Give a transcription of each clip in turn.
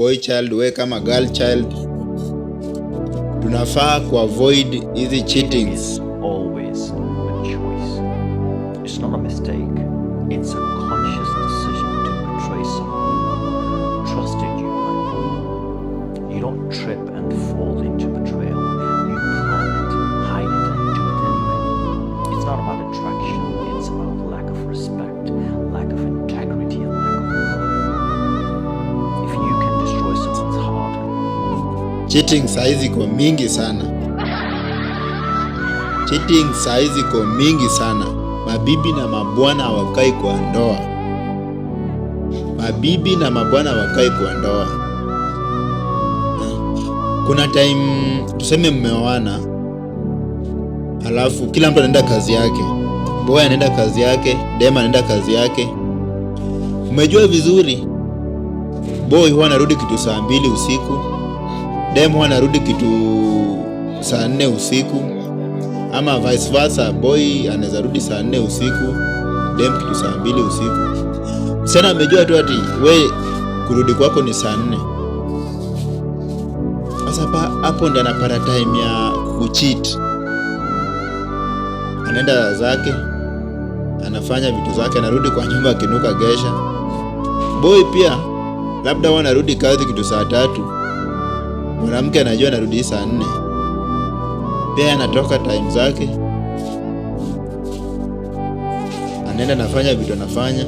boy child, we kama girl child, tunafaa avoid hizi cheatings. Always a choice. It's not a mistake. It's a conscious decision to betray someone who trusted you blindly. You don't trip and fall into betrayal. You plan it, hide it, and do it anyway. It's not about attraction. It's about lack of respect, lack of integrity, and lack of love. If you can destroy someone's heart, cheating saizi iko mingi sana. Cheating saizi iko mingi sana. Mabibi na mabwana hawakai kwa ndoa. Mabibi na mabwana hawakai kwa ndoa. Kuna time tuseme mmeoana, alafu kila mtu anaenda kazi yake. Boy anaenda kazi yake, dem anaenda kazi yake. Umejua vizuri, boy huwa anarudi kitu saa 2 usiku, dem huwa anarudi kitu saa 4 usiku, ama vice versa. Boy anaweza rudi saa 4 usiku, dem kitu saa 2 usiku. Sana amejua tu ati we kurudi kwako ni saa 4. Sasa hapo ndo anapata time ya kucheat. Anaenda zake, anafanya vitu zake, anarudi kwa nyumba akinuka gesha. Boy pia labda wanarudi kazi kitu saa 3. Mwanamke anajua anarudi saa 4. Pia anatoka time zake, anaenda anafanya vitu anafanya,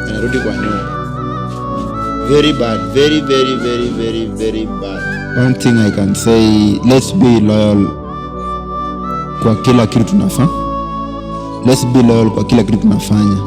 anarudi kwa nyumba. Very bad, very very very very very bad. One thing I can say, let's be loyal kwa kila kitu tunafanya. Let's be loyal kwa kila kitu tunafanya.